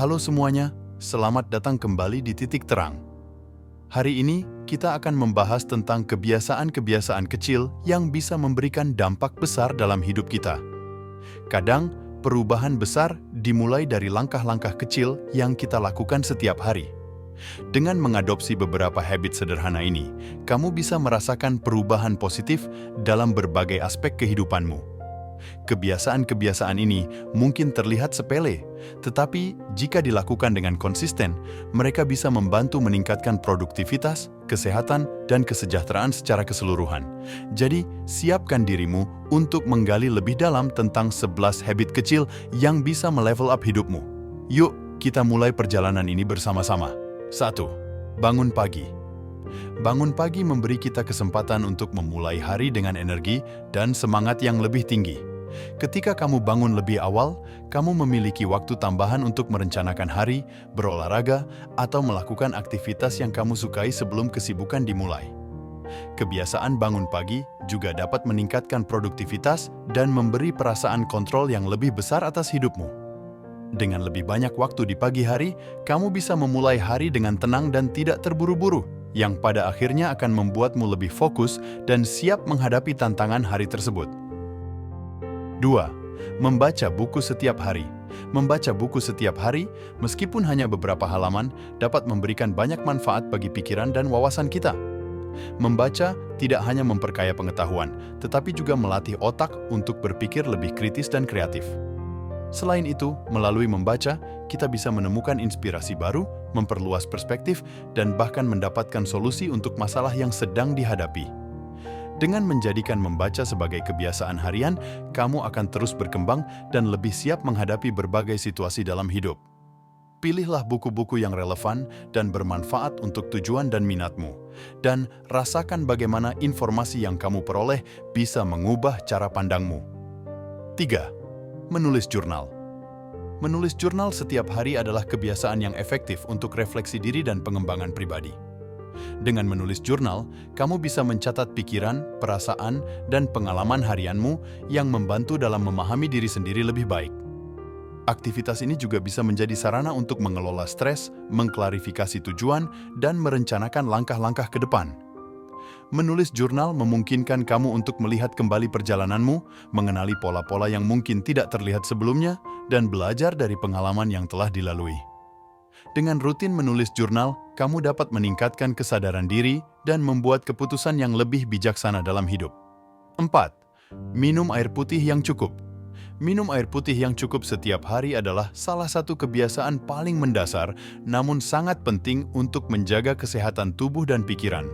Halo semuanya, selamat datang kembali di Titik Terang. Hari ini kita akan membahas tentang kebiasaan-kebiasaan kecil yang bisa memberikan dampak besar dalam hidup kita. Kadang, perubahan besar dimulai dari langkah-langkah kecil yang kita lakukan setiap hari. Dengan mengadopsi beberapa habit sederhana ini, kamu bisa merasakan perubahan positif dalam berbagai aspek kehidupanmu. Kebiasaan-kebiasaan ini mungkin terlihat sepele, tetapi jika dilakukan dengan konsisten, mereka bisa membantu meningkatkan produktivitas, kesehatan, dan kesejahteraan secara keseluruhan. Jadi, siapkan dirimu untuk menggali lebih dalam tentang 11 habit kecil yang bisa melevel up hidupmu. Yuk, kita mulai perjalanan ini bersama-sama. 1. Bangun pagi. Bangun pagi memberi kita kesempatan untuk memulai hari dengan energi dan semangat yang lebih tinggi. Ketika kamu bangun lebih awal, kamu memiliki waktu tambahan untuk merencanakan hari, berolahraga, atau melakukan aktivitas yang kamu sukai sebelum kesibukan dimulai. Kebiasaan bangun pagi juga dapat meningkatkan produktivitas dan memberi perasaan kontrol yang lebih besar atas hidupmu. Dengan lebih banyak waktu di pagi hari, kamu bisa memulai hari dengan tenang dan tidak terburu-buru, yang pada akhirnya akan membuatmu lebih fokus dan siap menghadapi tantangan hari tersebut. 2. Membaca buku setiap hari. Membaca buku setiap hari, meskipun hanya beberapa halaman, dapat memberikan banyak manfaat bagi pikiran dan wawasan kita. Membaca tidak hanya memperkaya pengetahuan, tetapi juga melatih otak untuk berpikir lebih kritis dan kreatif. Selain itu, melalui membaca, kita bisa menemukan inspirasi baru, memperluas perspektif, dan bahkan mendapatkan solusi untuk masalah yang sedang dihadapi. Dengan menjadikan membaca sebagai kebiasaan harian, kamu akan terus berkembang dan lebih siap menghadapi berbagai situasi dalam hidup. Pilihlah buku-buku yang relevan dan bermanfaat untuk tujuan dan minatmu, dan rasakan bagaimana informasi yang kamu peroleh bisa mengubah cara pandangmu. 3. Menulis jurnal. Menulis jurnal setiap hari adalah kebiasaan yang efektif untuk refleksi diri dan pengembangan pribadi. Dengan menulis jurnal, kamu bisa mencatat pikiran, perasaan, dan pengalaman harianmu yang membantu dalam memahami diri sendiri lebih baik. Aktivitas ini juga bisa menjadi sarana untuk mengelola stres, mengklarifikasi tujuan, dan merencanakan langkah-langkah ke depan. Menulis jurnal memungkinkan kamu untuk melihat kembali perjalananmu, mengenali pola-pola yang mungkin tidak terlihat sebelumnya, dan belajar dari pengalaman yang telah dilalui. Dengan rutin menulis jurnal, kamu dapat meningkatkan kesadaran diri dan membuat keputusan yang lebih bijaksana dalam hidup. 4. Minum air putih yang cukup. Minum air putih yang cukup setiap hari adalah salah satu kebiasaan paling mendasar, namun sangat penting untuk menjaga kesehatan tubuh dan pikiran.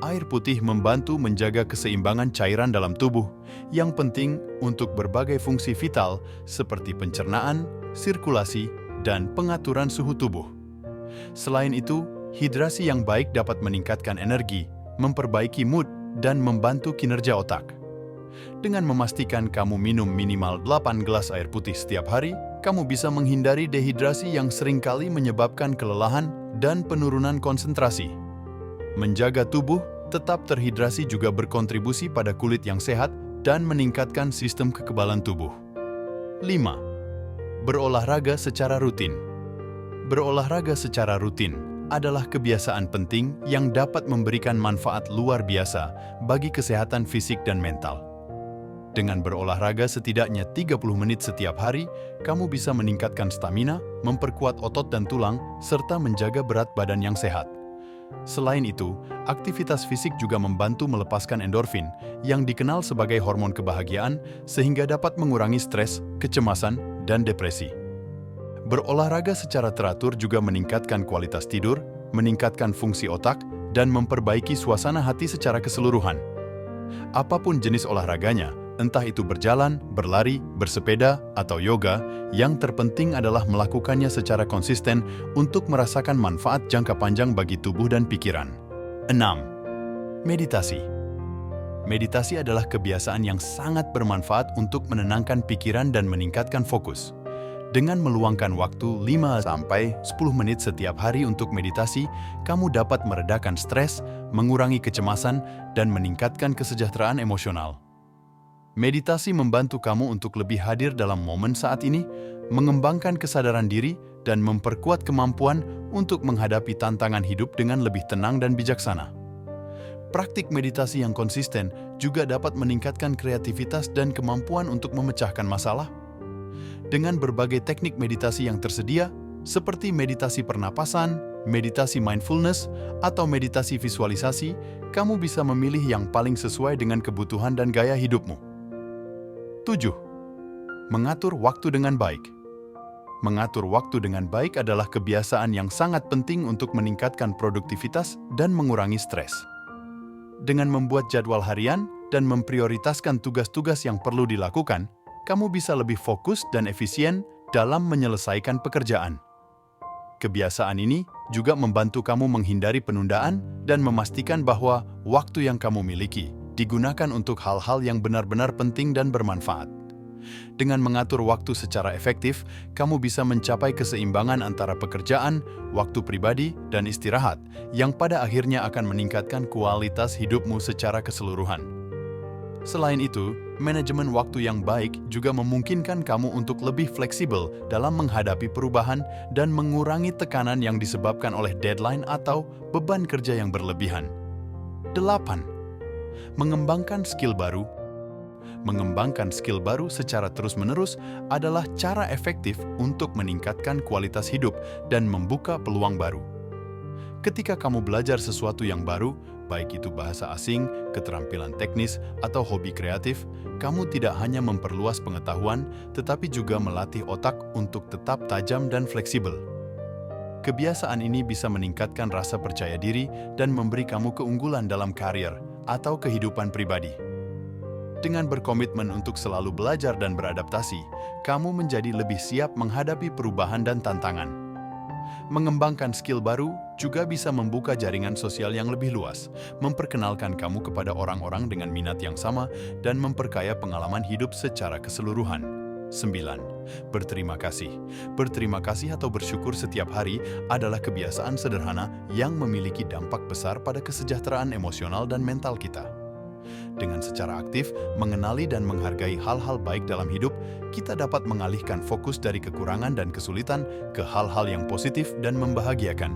Air putih membantu menjaga keseimbangan cairan dalam tubuh, yang penting untuk berbagai fungsi vital seperti pencernaan, sirkulasi, dan pengaturan suhu tubuh. Selain itu, hidrasi yang baik dapat meningkatkan energi, memperbaiki mood, dan membantu kinerja otak. Dengan memastikan kamu minum minimal 8 gelas air putih setiap hari, kamu bisa menghindari dehidrasi yang seringkali menyebabkan kelelahan dan penurunan konsentrasi. Menjaga tubuh tetap terhidrasi juga berkontribusi pada kulit yang sehat dan meningkatkan sistem kekebalan tubuh. 5. Berolahraga secara rutin. Berolahraga secara rutin adalah kebiasaan penting yang dapat memberikan manfaat luar biasa bagi kesehatan fisik dan mental. Dengan berolahraga setidaknya 30 menit setiap hari, kamu bisa meningkatkan stamina, memperkuat otot dan tulang, serta menjaga berat badan yang sehat. Selain itu, aktivitas fisik juga membantu melepaskan endorfin yang dikenal sebagai hormon kebahagiaan sehingga dapat mengurangi stres, kecemasan, dan depresi. Berolahraga secara teratur juga meningkatkan kualitas tidur, meningkatkan fungsi otak, dan memperbaiki suasana hati secara keseluruhan. Apapun jenis olahraganya, entah itu berjalan, berlari, bersepeda, atau yoga, yang terpenting adalah melakukannya secara konsisten untuk merasakan manfaat jangka panjang bagi tubuh dan pikiran. 6. Meditasi. Meditasi adalah kebiasaan yang sangat bermanfaat untuk menenangkan pikiran dan meningkatkan fokus. Dengan meluangkan waktu 5-10 menit setiap hari untuk meditasi, kamu dapat meredakan stres, mengurangi kecemasan, dan meningkatkan kesejahteraan emosional. Meditasi membantu kamu untuk lebih hadir dalam momen saat ini, mengembangkan kesadaran diri, dan memperkuat kemampuan untuk menghadapi tantangan hidup dengan lebih tenang dan bijaksana. Praktik meditasi yang konsisten juga dapat meningkatkan kreativitas dan kemampuan untuk memecahkan masalah. Dengan berbagai teknik meditasi yang tersedia, seperti meditasi pernapasan, meditasi mindfulness, atau meditasi visualisasi, kamu bisa memilih yang paling sesuai dengan kebutuhan dan gaya hidupmu. 7. Mengatur waktu dengan baik. Mengatur waktu dengan baik adalah kebiasaan yang sangat penting untuk meningkatkan produktivitas dan mengurangi stres. Dengan membuat jadwal harian dan memprioritaskan tugas-tugas yang perlu dilakukan, kamu bisa lebih fokus dan efisien dalam menyelesaikan pekerjaan. Kebiasaan ini juga membantu kamu menghindari penundaan dan memastikan bahwa waktu yang kamu miliki digunakan untuk hal-hal yang benar-benar penting dan bermanfaat. Dengan mengatur waktu secara efektif, kamu bisa mencapai keseimbangan antara pekerjaan, waktu pribadi, dan istirahat, yang pada akhirnya akan meningkatkan kualitas hidupmu secara keseluruhan. Selain itu, manajemen waktu yang baik juga memungkinkan kamu untuk lebih fleksibel dalam menghadapi perubahan dan mengurangi tekanan yang disebabkan oleh deadline atau beban kerja yang berlebihan. 8. Mengembangkan skill baru. Mengembangkan skill baru secara terus-menerus adalah cara efektif untuk meningkatkan kualitas hidup dan membuka peluang baru. Ketika kamu belajar sesuatu yang baru, baik itu bahasa asing, keterampilan teknis, atau hobi kreatif, kamu tidak hanya memperluas pengetahuan, tetapi juga melatih otak untuk tetap tajam dan fleksibel. Kebiasaan ini bisa meningkatkan rasa percaya diri dan memberi kamu keunggulan dalam karir atau kehidupan pribadi. Dengan berkomitmen untuk selalu belajar dan beradaptasi, kamu menjadi lebih siap menghadapi perubahan dan tantangan. Mengembangkan skill baru juga bisa membuka jaringan sosial yang lebih luas, memperkenalkan kamu kepada orang-orang dengan minat yang sama, dan memperkaya pengalaman hidup secara keseluruhan. 9. Berterima kasih. Berterima kasih atau bersyukur setiap hari adalah kebiasaan sederhana yang memiliki dampak besar pada kesejahteraan emosional dan mental kita. Dengan secara aktif mengenali dan menghargai hal-hal baik dalam hidup, kita dapat mengalihkan fokus dari kekurangan dan kesulitan ke hal-hal yang positif dan membahagiakan.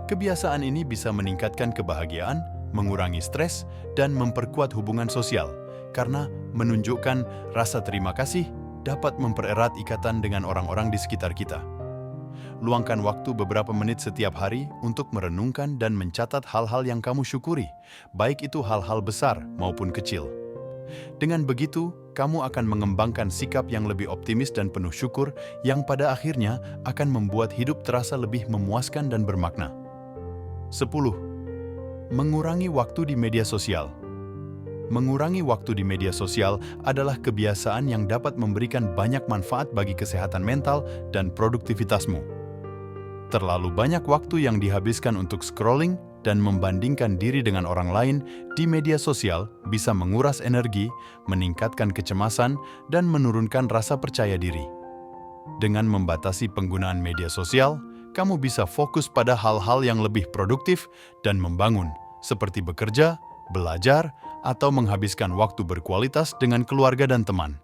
Kebiasaan ini bisa meningkatkan kebahagiaan, mengurangi stres, dan memperkuat hubungan sosial, karena menunjukkan rasa terima kasih dapat mempererat ikatan dengan orang-orang di sekitar kita. Luangkan waktu beberapa menit setiap hari untuk merenungkan dan mencatat hal-hal yang kamu syukuri, baik itu hal-hal besar maupun kecil. Dengan begitu, kamu akan mengembangkan sikap yang lebih optimis dan penuh syukur yang pada akhirnya akan membuat hidup terasa lebih memuaskan dan bermakna. 10. Mengurangi waktu di media sosial. Mengurangi waktu di media sosial adalah kebiasaan yang dapat memberikan banyak manfaat bagi kesehatan mental dan produktivitasmu. Terlalu banyak waktu yang dihabiskan untuk scrolling dan membandingkan diri dengan orang lain di media sosial bisa menguras energi, meningkatkan kecemasan, dan menurunkan rasa percaya diri. Dengan membatasi penggunaan media sosial, kamu bisa fokus pada hal-hal yang lebih produktif dan membangun, seperti bekerja, belajar, atau menghabiskan waktu berkualitas dengan keluarga dan teman.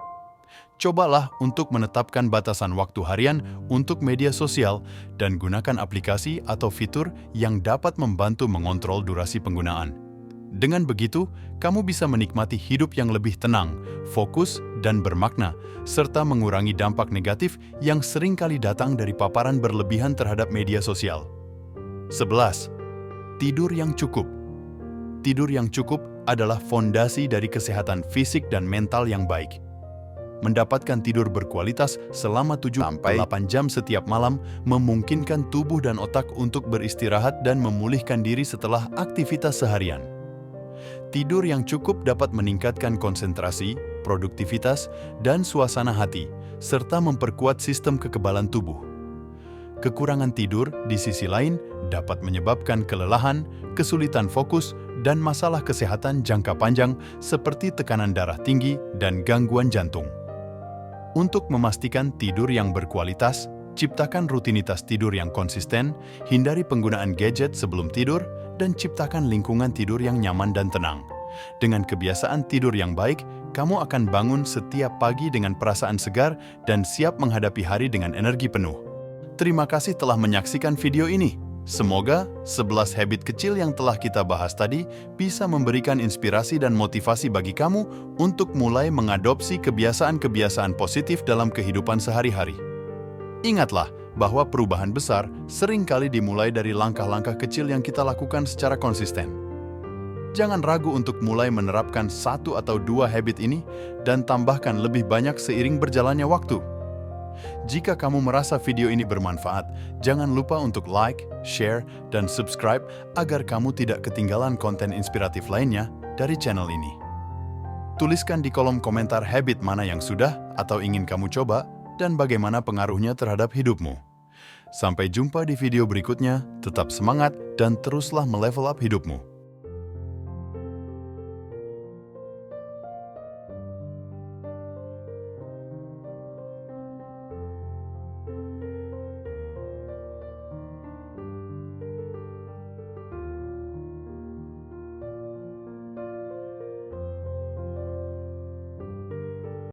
Cobalah untuk menetapkan batasan waktu harian untuk media sosial dan gunakan aplikasi atau fitur yang dapat membantu mengontrol durasi penggunaan. Dengan begitu, kamu bisa menikmati hidup yang lebih tenang, fokus, dan bermakna, serta mengurangi dampak negatif yang seringkali datang dari paparan berlebihan terhadap media sosial. 11. Tidur yang cukup. Tidur yang cukup adalah fondasi dari kesehatan fisik dan mental yang baik. Mendapatkan tidur berkualitas selama 7-8 jam setiap malam memungkinkan tubuh dan otak untuk beristirahat dan memulihkan diri setelah aktivitas seharian. Tidur yang cukup dapat meningkatkan konsentrasi, produktivitas, dan suasana hati, serta memperkuat sistem kekebalan tubuh. Kekurangan tidur, di sisi lain, dapat menyebabkan kelelahan, kesulitan fokus, dan masalah kesehatan jangka panjang seperti tekanan darah tinggi dan gangguan jantung. Untuk memastikan tidur yang berkualitas, ciptakan rutinitas tidur yang konsisten, hindari penggunaan gadget sebelum tidur, dan ciptakan lingkungan tidur yang nyaman dan tenang. Dengan kebiasaan tidur yang baik, kamu akan bangun setiap pagi dengan perasaan segar dan siap menghadapi hari dengan energi penuh. Terima kasih telah menyaksikan video ini. Semoga 11 habit kecil yang telah kita bahas tadi bisa memberikan inspirasi dan motivasi bagi kamu untuk mulai mengadopsi kebiasaan-kebiasaan positif dalam kehidupan sehari-hari. Ingatlah bahwa perubahan besar seringkali dimulai dari langkah-langkah kecil yang kita lakukan secara konsisten. Jangan ragu untuk mulai menerapkan 1 atau 2 habit ini dan tambahkan lebih banyak seiring berjalannya waktu. Jika kamu merasa video ini bermanfaat, jangan lupa untuk like, share, dan subscribe agar kamu tidak ketinggalan konten inspiratif lainnya dari channel ini. Tuliskan di kolom komentar habit mana yang sudah atau ingin kamu coba dan bagaimana pengaruhnya terhadap hidupmu. Sampai jumpa di video berikutnya, tetap semangat dan teruslah melevel up hidupmu.